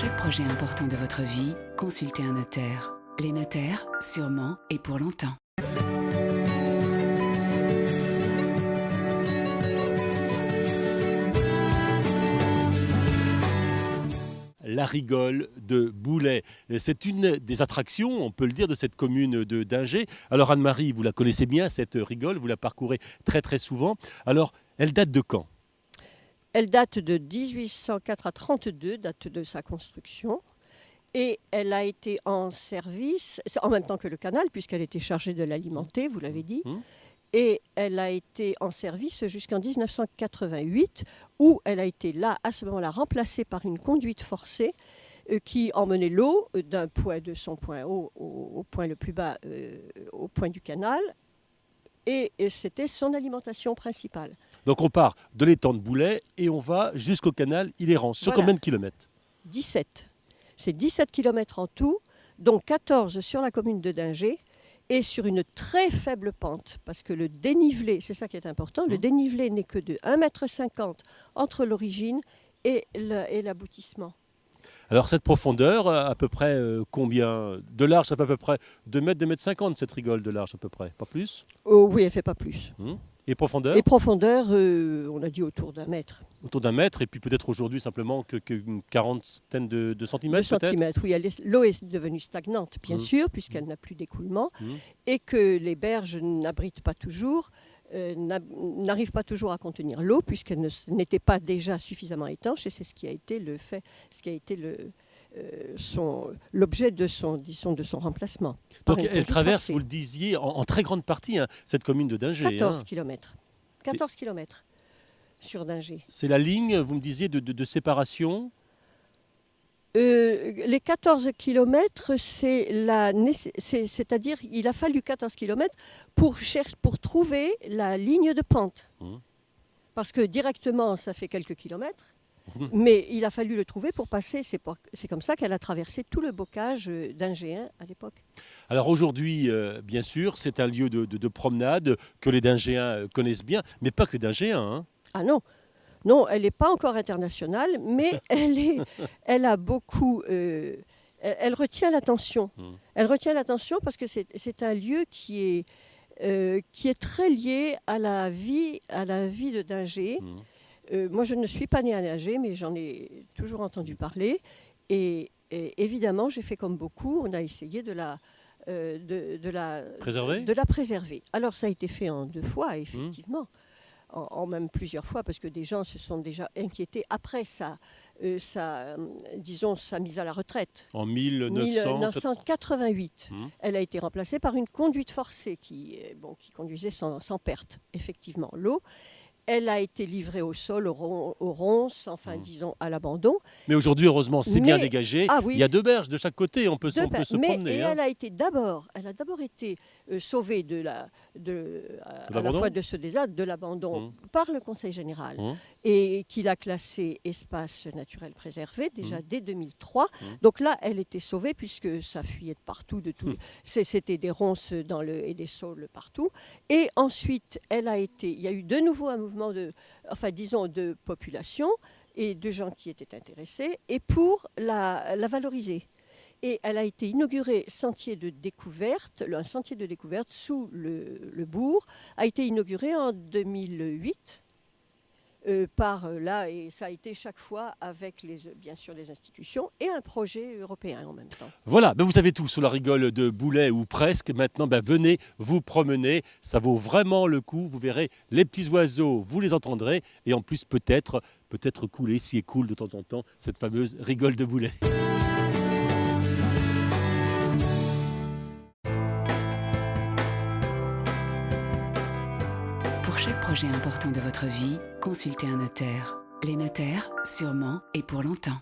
chaque projet important de votre vie, consultez un notaire. Les notaires, sûrement et pour longtemps. La rigole de Boulay. C'est une des attractions, on peut le dire, de cette commune de Dingé. Alors Anne-Marie, vous la connaissez bien, cette rigole, vous la parcourez très très souvent. Alors, elle date de quand ? Elle date de 1804 à 32, date de sa construction. Et elle a été en service, en même temps que le canal, puisqu'elle était chargée de l'alimenter, vous l'avez dit. Et elle a été en service jusqu'en 1988, où elle a été là, à ce moment-là, remplacée par une conduite forcée qui emmenait l'eau de son point haut au point le plus bas, au point du canal. Et c'était son alimentation principale. Donc on part de l'étang de Boulay et on va jusqu'au canal Iléran. Sur combien de kilomètres ? 17. C'est 17 kilomètres en tout, dont 14 sur la commune de Dingé. Et sur une très faible pente, parce que le dénivelé, c'est ça qui est important, le dénivelé n'est que de 1,50 m entre l'origine et l'aboutissement. Alors cette profondeur, à peu près combien de large? Ça fait à peu près 2 mètres, 2,50 m cette rigole de large à peu près, pas plus? Oh, oui, elle ne fait pas plus. Et profondeur? Et profondeur, on a dit autour d'1 mètre. Autour d'1 mètre, et puis peut-être aujourd'hui simplement qu'une quarantaine de centimètres centimètres, oui. L'eau est devenue stagnante, bien sûr, puisqu'elle n'a plus d'écoulement, et que les berges n'abritent pas toujours, n'arrivent pas toujours à contenir l'eau, puisqu'elle n'était pas déjà suffisamment étanche, et c'est ce qui a été l'objet de son remplacement. Donc elle traverse, vous le disiez, en très grande partie, cette commune de Dingé. 14 km. 14 km sur Dingé. C'est la ligne, vous me disiez, de séparation? Les 14 km, c'est-à-dire il a fallu 14 km pour trouver la ligne de pente. Parce que directement, ça fait quelques kilomètres. Mais il a fallu le trouver pour passer. C'est comme ça qu'elle a traversé tout le bocage d'Ingéens à l'époque. Alors aujourd'hui, bien sûr, c'est un lieu de promenade que les Dingéens connaissent bien, mais pas que les Dingéens. Ah non, non, elle n'est pas encore internationale, mais elle a beaucoup. Elle retient l'attention. Elle retient l'attention parce que c'est un lieu qui est très lié à la vie de Dingé. Moi, je ne suis pas née à Dingé, mais j'en ai toujours entendu parler. Et évidemment, j'ai fait comme beaucoup. On a essayé de la préserver. Alors, ça a été fait en 2 fois, effectivement. En même plusieurs fois, parce que des gens se sont déjà inquiétés après sa mise à la retraite. En 1988. Elle a été remplacée par une conduite forcée qui conduisait sans perte, effectivement, l'eau. Elle a été livrée au sol, aux ronces, enfin disons à l'abandon. Mais aujourd'hui, heureusement, c'est bien dégagé. Oui. Il y a 2 berges de chaque côté, on peut se promener. Et elle a d'abord été sauvée à la fois de ce désastre, de l'abandon, par le Conseil général, et qu'il a classé espace naturel préservé, déjà dès 2003. Donc là, elle était sauvée puisque ça fuyait de partout, c'était des ronces et des saules partout. Et ensuite, il y a eu de nouveau un mouvement de population et de gens qui étaient intéressés, et pour la valoriser. Et elle a été inaugurée, un sentier de découverte sous le bourg, a été inauguré en 2008 et ça a été chaque fois avec bien sûr les institutions et un projet européen en même temps. Voilà, vous savez tout sur la rigole de Boulay, ou presque. Maintenant, venez vous promener, ça vaut vraiment le coup. Vous verrez les petits oiseaux, vous les entendrez, et en plus peut-être couler, si elle coule de temps en temps, cette fameuse rigole de Boulay. Pour chaque projet important de votre vie, consultez un notaire. Les notaires, sûrement et pour longtemps.